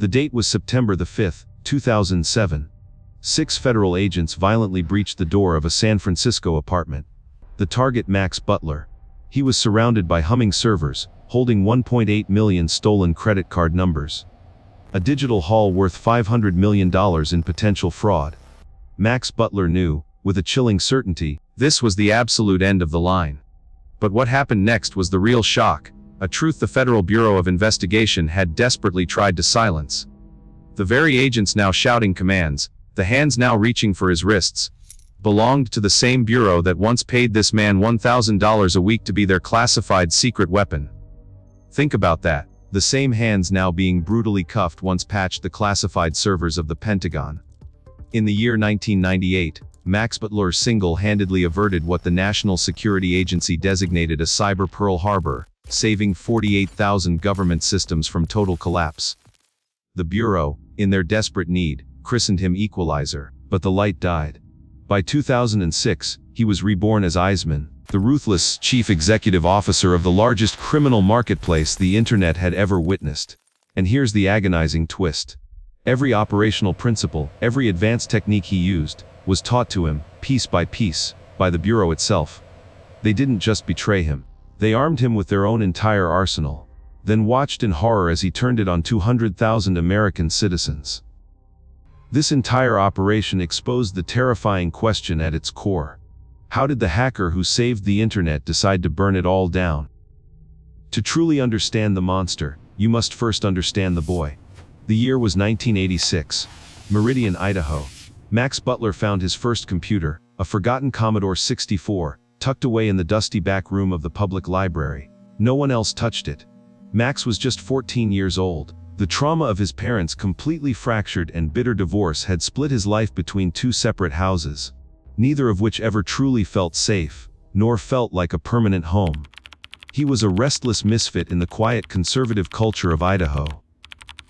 The date was September the 5th, 2007. 6 federal agents violently breached the door of a San Francisco apartment. The target, Max Butler. He was surrounded by humming servers, holding 1.8 million stolen credit card numbers. A digital haul worth $500 million in potential fraud. Max Butler knew, with a chilling certainty, this was the absolute end of the line. But what happened next was the real shock, a truth the Federal Bureau of Investigation had desperately tried to silence. The very agents now shouting commands, the hands now reaching for his wrists, belonged to the same bureau that once paid this man $1,000 a week to be their classified secret weapon. Think about that. The same hands now being brutally cuffed once patched the classified servers of the Pentagon. In the year 1998, Max Butler single-handedly averted what the National Security Agency designated a cyber Pearl Harbor, saving 48,000 government systems from total collapse. The Bureau, in their desperate need, christened him Equalizer, but the light died. By 2006, he was reborn as Iceman, the ruthless chief executive officer of the largest criminal marketplace the internet had ever witnessed. And here's the agonizing twist. Every operational principle, every advanced technique he used, was taught to him, piece by piece, by the Bureau itself. They didn't just betray him. They armed him with their own entire arsenal, then watched in horror as he turned it on 200,000 American citizens. This entire operation exposed the terrifying question at its core. How did the hacker who saved the internet decide to burn it all down? To truly understand the monster, you must first understand the boy. The year was 1986. Meridian, Idaho. Max Butler found his first computer, a forgotten Commodore 64, tucked away in the dusty back room of the public library. No one else touched it. Max was just 14 years old. The trauma of his parents' completely fractured and bitter divorce had split his life between 2 separate houses, neither of which ever truly felt safe, nor felt like a permanent home. He was a restless misfit in the quiet conservative culture of Idaho.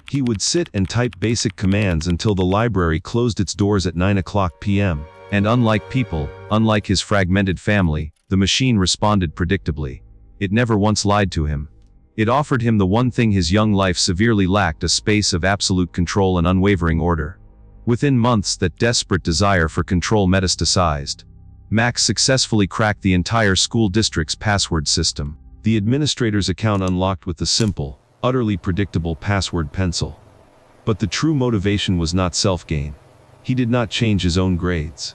He would sit and type basic commands until the library closed its doors at 9:00 p.m. And unlike people, unlike his fragmented family, the machine responded predictably. It never once lied to him. It offered him the one thing his young life severely lacked, a space of absolute control and unwavering order. Within months, that desperate desire for control metastasized. Max successfully cracked the entire school district's password system. The administrator's account unlocked with the simple, utterly predictable password pencil. But the true motivation was not self-gain. He did not change his own grades.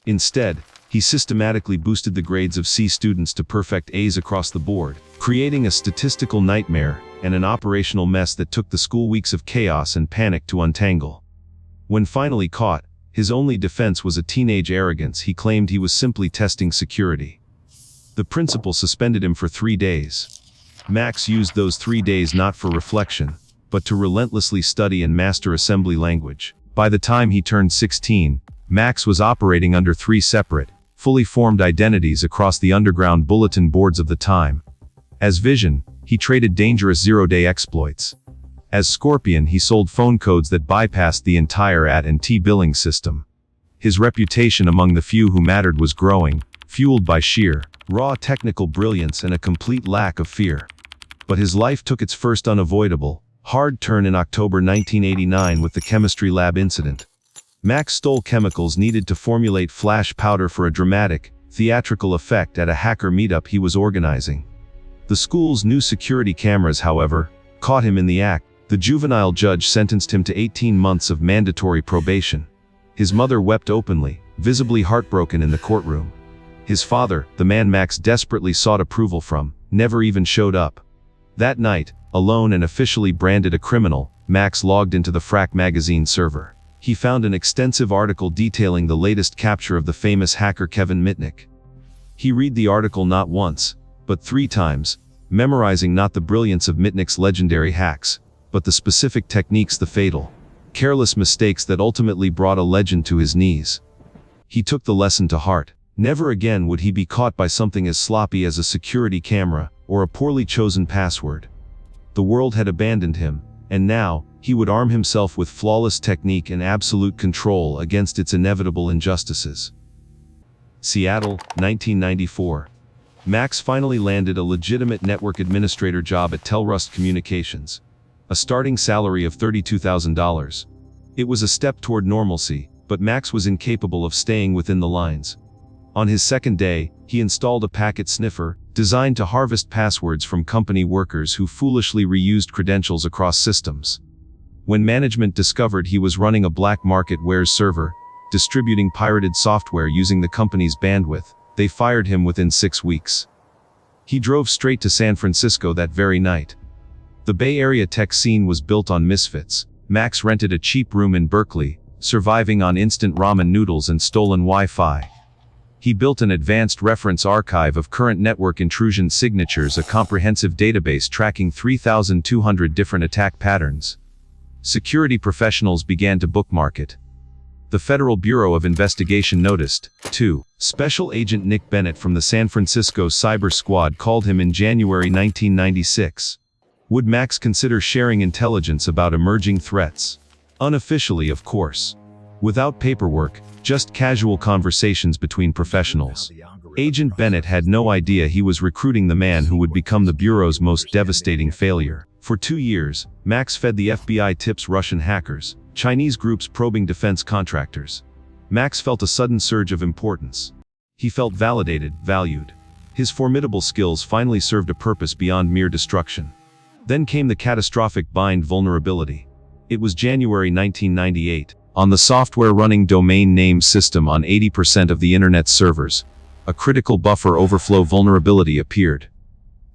Instead, he systematically boosted the grades of C students to perfect A's across the board, creating a statistical nightmare and an operational mess that took the school weeks of chaos and panic to untangle. When finally caught, his only defense was a teenage arrogance. He claimed he was simply testing security. The principal suspended him for 3 days. Max used those 3 days not for reflection, but to relentlessly study and master assembly language. By the time he turned 16, Max was operating under 3 separate, fully formed identities across the underground bulletin boards of the time. As Vision, he traded dangerous zero-day exploits. As Scorpion, he sold phone codes that bypassed the entire AT&T billing system. His reputation among the few who mattered was growing, fueled by sheer, raw technical brilliance and a complete lack of fear. But his life took its first unavoidable, hard turn in October 1989 with the chemistry lab incident. Max stole chemicals needed to formulate flash powder for a dramatic, theatrical effect at a hacker meetup he was organizing. The school's new security cameras, however, caught him in the act. The juvenile judge sentenced him to 18 months of mandatory probation. His mother wept openly, visibly heartbroken in the courtroom. His father, the man Max desperately sought approval from, never even showed up. That night, alone and officially branded a criminal, Max logged into the Frack magazine server. He found an extensive article detailing the latest capture of the famous hacker Kevin Mitnick. He read the article not once, but 3 times, memorizing not the brilliance of Mitnick's legendary hacks, but the specific techniques, the fatal, careless mistakes that ultimately brought a legend to his knees. He took the lesson to heart. Never again would he be caught by something as sloppy as a security camera or a poorly chosen password. The world had abandoned him, and now, he would arm himself with flawless technique and absolute control against its inevitable injustices. Seattle, 1994. Max finally landed a legitimate network administrator job at Telrust Communications. a starting salary of $32,000. It was a step toward normalcy, but Max was incapable of staying within the lines. On his second day, he installed a packet sniffer, designed to harvest passwords from company workers who foolishly reused credentials across systems. When management discovered he was running a black market wares server, distributing pirated software using the company's bandwidth, they fired him within 6 weeks. He drove straight to San Francisco that very night. The Bay Area tech scene was built on misfits. Max rented a cheap room in Berkeley, surviving on instant ramen noodles and stolen Wi-Fi. He built an advanced reference archive of current network intrusion signatures, a comprehensive database tracking 3,200 different attack patterns. Security professionals began to bookmark it. The Federal Bureau of Investigation noticed, too. Special Agent Nick Bennett from the San Francisco Cyber Squad called him in January 1996. Would Max consider sharing intelligence about emerging threats? Unofficially, of course. Without paperwork, just casual conversations between professionals. Agent Bennett had no idea he was recruiting the man who would become the Bureau's most devastating failure. For 2 years, Max fed the FBI tips Russian hackers, Chinese groups probing defense contractors. Max felt a sudden surge of importance. He felt validated, valued. His formidable skills finally served a purpose beyond mere destruction. Then came the catastrophic bind vulnerability. It was January 1998. On the software running domain name system on 80% of the internet's servers, a critical buffer overflow vulnerability appeared.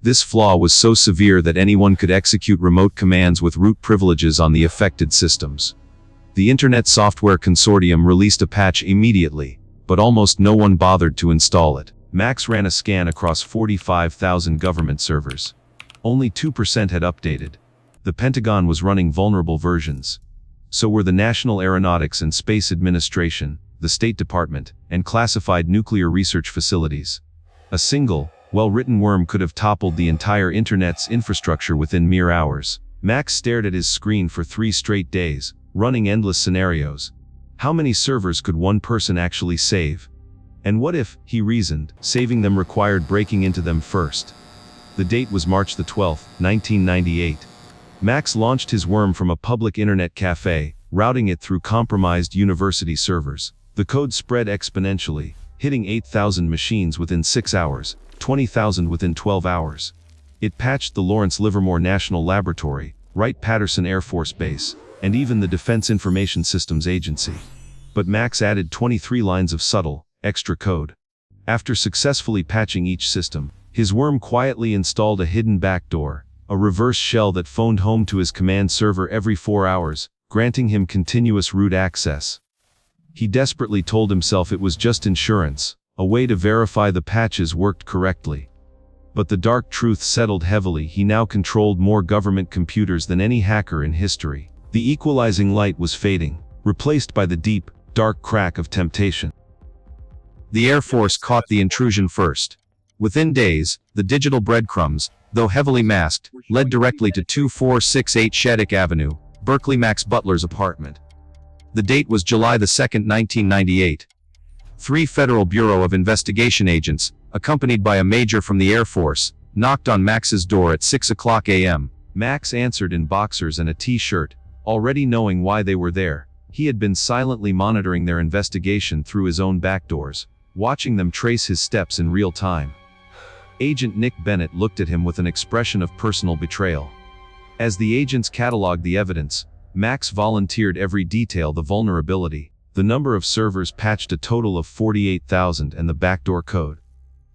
This flaw was so severe that anyone could execute remote commands with root privileges on the affected systems. The Internet Software Consortium released a patch immediately, but almost no one bothered to install it. Max ran a scan across 45,000 government servers. Only 2% had updated. The Pentagon was running vulnerable versions. So were the National Aeronautics and Space Administration, the State Department, and classified nuclear research facilities. A single, well-written worm could have toppled the entire Internet's infrastructure within mere hours. Max stared at his screen for 3 straight days, running endless scenarios. How many servers could one person actually save? And what if, he reasoned, saving them required breaking into them first? The date was March 12, 1998. Max launched his worm from a public internet cafe, routing it through compromised university servers. The code spread exponentially, hitting 8,000 machines within 6 hours, 20,000 within 12 hours. It patched the Lawrence Livermore National Laboratory, Wright-Patterson Air Force Base, and even the Defense Information Systems Agency. But Max added 23 lines of subtle, extra code. After successfully patching each system, his worm quietly installed a hidden backdoor, a reverse shell that phoned home to his command server every 4 hours, granting him continuous root access. He desperately told himself it was just insurance, a way to verify the patches worked correctly. But the dark truth settled heavily. He now controlled more government computers than any hacker in history. The equalizing light was fading, replaced by the deep, dark crack of temptation. The Air Force caught the intrusion first. Within days, the digital breadcrumbs, though heavily masked, led directly to 2468 Shattuck Avenue, Berkeley Max Butler's apartment. The date was July 2, 1998. 3 Federal Bureau of Investigation agents, accompanied by a major from the Air Force, knocked on Max's door at 6:00 a.m. Max answered in boxers and a t-shirt, already knowing why they were there. He had been silently monitoring their investigation through his own backdoors, watching them trace his steps in real time. Agent Nick Bennett looked at him with an expression of personal betrayal. As the agents cataloged the evidence, Max volunteered every detail: the vulnerability, the number of servers patched, a total of 48,000, and the backdoor code.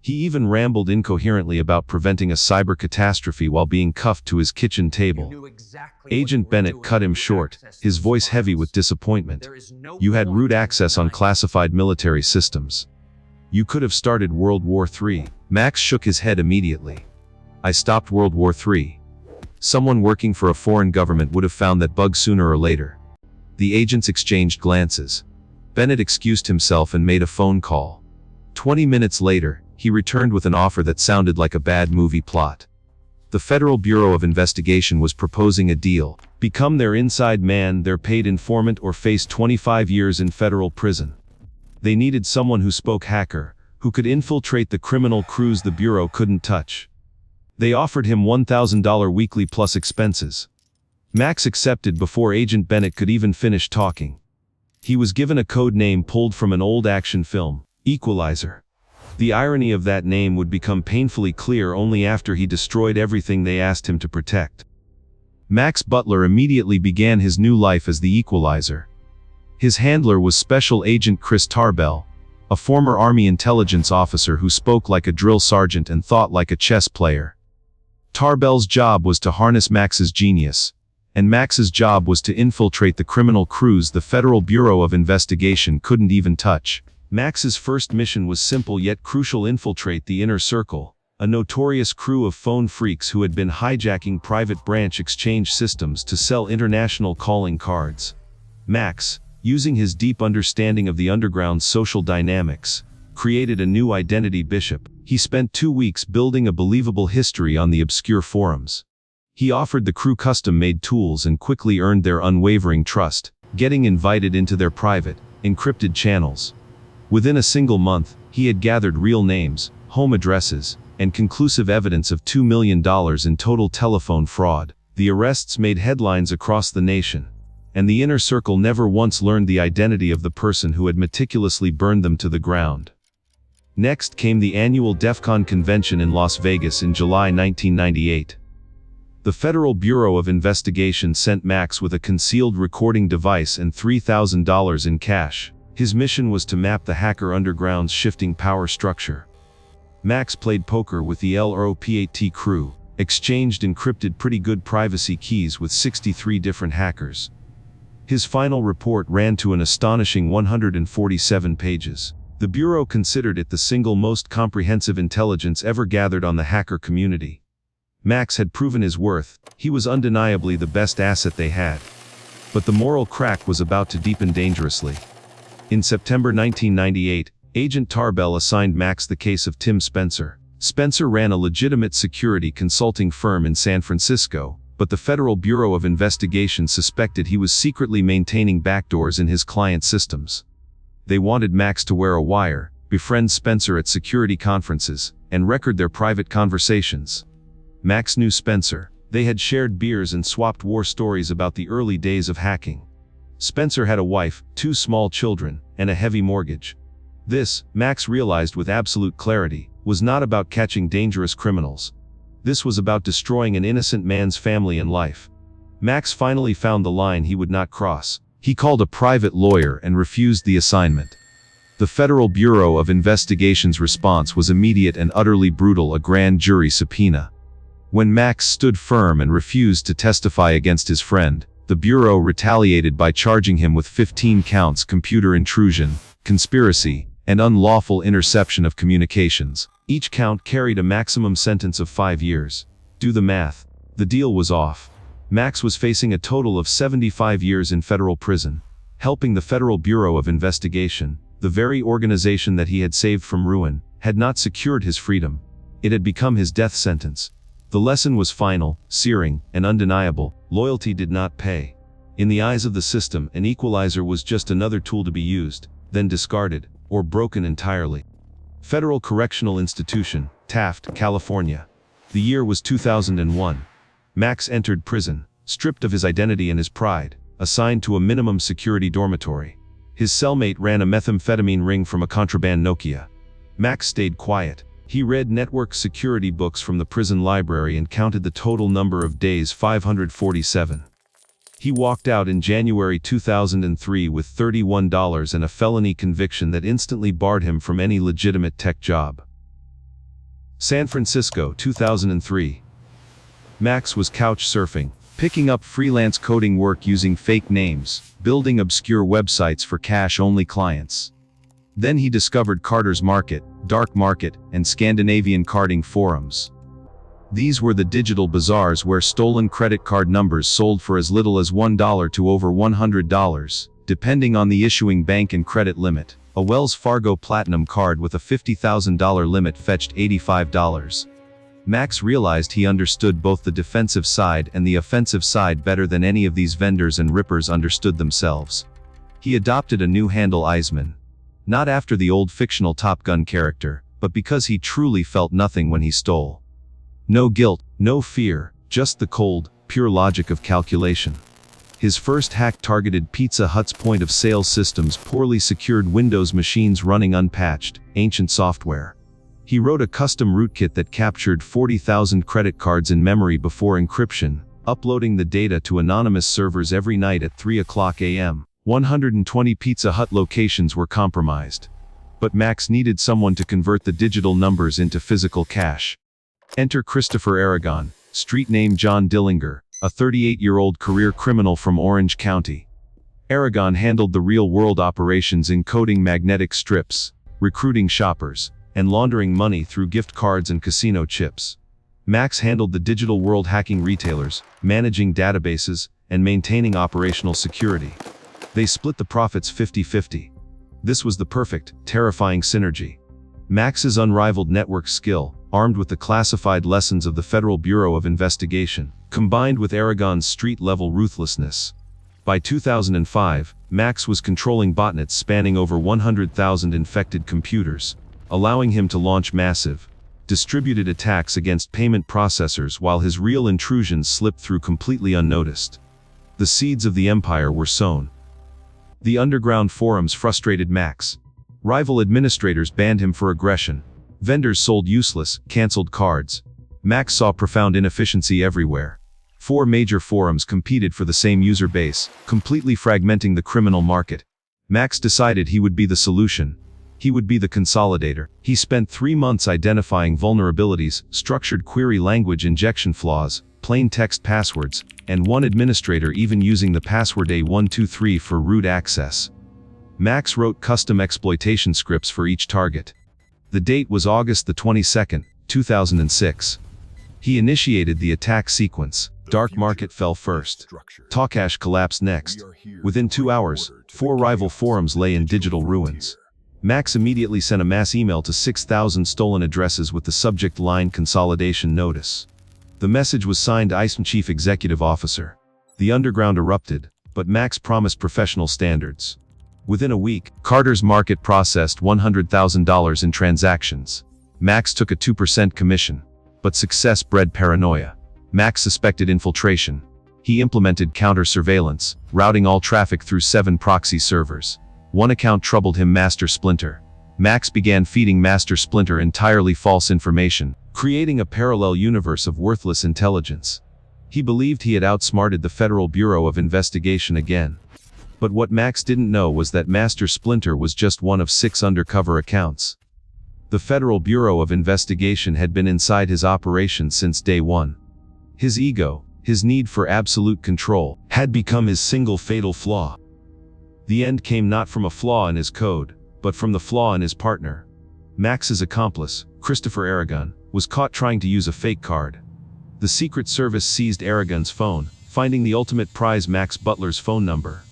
He even rambled incoherently about preventing a cyber catastrophe while being cuffed to his kitchen table. Agent Bennett cut him short, his voice heavy with disappointment. "You had root access on classified military systems. You could have started World War III. Max shook his head immediately. "I stopped World War III. Someone working for a foreign government would have found that bug sooner or later." The agents exchanged glances. Bennett excused himself and made a phone call. 20 minutes later, he returned with an offer that sounded like a bad movie plot. The Federal Bureau of Investigation was proposing a deal: become their inside man, their paid informant, or face 25 years in federal prison. They needed someone who spoke hacker, who could infiltrate the criminal crews the Bureau couldn't touch. They offered him $1,000 weekly plus expenses. Max accepted before Agent Bennett could even finish talking. He was given a code name pulled from an old action film, Equalizer. The irony of that name would become painfully clear only after he destroyed everything they asked him to protect. Max Butler immediately began his new life as the Equalizer. His handler was Special Agent Chris Tarbell, a former Army intelligence officer who spoke like a drill sergeant and thought like a chess player. Tarbell's job was to harness Max's genius, and Max's job was to infiltrate the criminal crews the Federal Bureau of Investigation couldn't even touch. Max's first mission was simple yet crucial: infiltrate the Inner Circle, a notorious crew of phone freaks who had been hijacking private branch exchange systems to sell international calling cards. Max, using his deep understanding of the underground's social dynamics, created a new identity: Bishop. He spent 2 weeks building a believable history on the obscure forums. He offered the crew custom-made tools and quickly earned their unwavering trust, getting invited into their private, encrypted channels. Within a single month, he had gathered real names, home addresses, and conclusive evidence of $2 million in total telephone fraud. The arrests made headlines across the nation, and the Inner Circle never once learned the identity of the person who had meticulously burned them to the ground. Next came the annual DEF CON convention in Las Vegas in July 1998. The Federal Bureau of Investigation sent Max with a concealed recording device and $3,000 in cash. His mission was to map the hacker underground's shifting power structure. Max played poker with the LROP-8T crew, exchanged encrypted pretty good privacy keys with 63 different hackers. His final report ran to an astonishing 147 pages. The Bureau considered it the single most comprehensive intelligence ever gathered on the hacker community. Max had proven his worth. He was undeniably the best asset they had. But the moral crack was about to deepen dangerously. In September 1998, Agent Tarbell assigned Max the case of Tim Spencer. Spencer ran a legitimate security consulting firm in San Francisco, but the Federal Bureau of Investigation suspected he was secretly maintaining backdoors in his client systems. They wanted Max to wear a wire, befriend Spencer at security conferences, and record their private conversations. Max knew Spencer. They had shared beers and swapped war stories about the early days of hacking. Spencer had a wife, 2 small children, and a heavy mortgage. This, Max realized with absolute clarity, was not about catching dangerous criminals. This was about destroying an innocent man's family and life. Max finally found the line he would not cross. He called a private lawyer and refused the assignment. The Federal Bureau of Investigation's response was immediate and utterly brutal: a grand jury subpoena. When Max stood firm and refused to testify against his friend, the Bureau retaliated by charging him with 15 counts: computer intrusion, conspiracy, and unlawful interception of communications. Each count carried a maximum sentence of 5 years. Do the math. The deal was off. Max was facing a total of 75 years in federal prison. Helping the Federal Bureau of Investigation, the very organization that he had saved from ruin, had not secured his freedom. It had become his death sentence. The lesson was final, searing, and undeniable: loyalty did not pay. In the eyes of the system, an Equalizer was just another tool to be used, then discarded, or broken entirely. Federal Correctional Institution, Taft, California. The year was 2001. Max entered prison, stripped of his identity and his pride, assigned to a minimum security dormitory. His cellmate ran a methamphetamine ring from a contraband Nokia. Max stayed quiet. He read network security books from the prison library and counted the total number of days: 547. He walked out in January 2003 with $31 and a felony conviction that instantly barred him from any legitimate tech job. San Francisco, 2003. Max was couch surfing, picking up freelance coding work using fake names, building obscure websites for cash-only clients. Then he discovered Carter's Market, Dark Market, and Scandinavian carding forums. These were the digital bazaars where stolen credit card numbers sold for as little as $1 to over $100, depending on the issuing bank and credit limit. A Wells Fargo Platinum card with a $50,000 limit fetched $85. Max realized he understood both the defensive side and the offensive side better than any of these vendors and rippers understood themselves. He adopted a new handle: Iceman. Not after the old fictional Top Gun character, but because he truly felt nothing when he stole. No guilt, no fear, just the cold, pure logic of calculation. His first hack targeted Pizza Hut's point-of-sale systems, poorly secured Windows machines running unpatched, ancient software. He wrote a custom rootkit that captured 40,000 credit cards in memory before encryption, uploading the data to anonymous servers every night at 3 a.m. 120 Pizza Hut locations were compromised. But Max needed someone to convert the digital numbers into physical cash. Enter Christopher Aragon, street name John Dillinger, a 38-year-old career criminal from Orange County. Aragon handled the real-world operations, encoding magnetic strips, recruiting shoppers, and laundering money through gift cards and casino chips. Max handled the digital world, hacking retailers, managing databases, and maintaining operational security. They split the profits 50-50. This was the perfect, terrifying synergy. Max's unrivaled network skill, armed with the classified lessons of the Federal Bureau of Investigation, combined with Aragon's street-level ruthlessness. By 2005, Max was controlling botnets spanning over 100,000 infected computers, allowing him to launch massive, distributed attacks against payment processors while his real intrusions slipped through completely unnoticed. The seeds of the empire were sown. The underground forums frustrated Max. Rival administrators banned him for aggression. Vendors sold useless, canceled cards. Max saw profound inefficiency everywhere. 4 major forums competed for the same user base, completely fragmenting the criminal market. Max decided he would be the solution. He would be the consolidator. He spent 3 months identifying vulnerabilities, structured query language injection flaws, plain text passwords, and one administrator even using the password A123 for root access. Max wrote custom exploitation scripts for each target. The date was August the 22nd, 2006. He initiated the attack sequence. Dark Market fell first. Talkash collapsed next. Within 2 hours, 4 rival forums lay in digital ruins. Max immediately sent a mass email to 6,000 stolen addresses with the subject line "Consolidation Notice." The message was signed Iceman Chief Executive Officer. The underground erupted, but Max promised professional standards. Within a week, Carter's Market processed $100,000 in transactions. Max took a 2% commission. But success bred paranoia. Max suspected infiltration. He implemented counter-surveillance, routing all traffic through 7 proxy servers. One account troubled him, Master Splinter. Max began feeding Master Splinter entirely false information, creating a parallel universe of worthless intelligence. He believed he had outsmarted the Federal Bureau of Investigation again. But what Max didn't know was that Master Splinter was just one of 6 undercover accounts. The Federal Bureau of Investigation had been inside his operation since day one. His ego, his need for absolute control, had become his single fatal flaw. The end came not from a flaw in his code, but from the flaw in his partner. Max's accomplice, Christopher Aragon, was caught trying to use a fake card. The Secret Service seized Aragon's phone, finding the ultimate prize, Max Butler's phone number.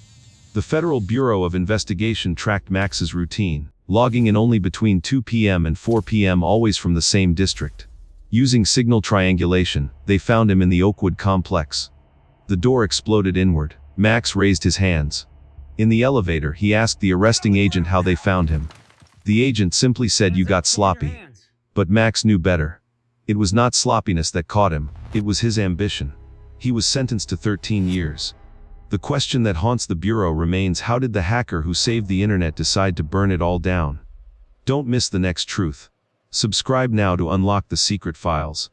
The Federal Bureau of Investigation tracked Max's routine, logging in only between 2 p.m. and 4 p.m. always from the same district. Using signal triangulation, they found him in the Oakwood complex. The door exploded inward. Max raised his hands. In the elevator, he asked the arresting agent how they found him. The agent simply said, "You got sloppy." But Max knew better. It was not sloppiness that caught him, it was his ambition. He was sentenced to 13 years. The question that haunts the Bureau remains: how did the hacker who saved the internet decide to burn it all down? Don't miss the next truth. Subscribe now to unlock the secret files.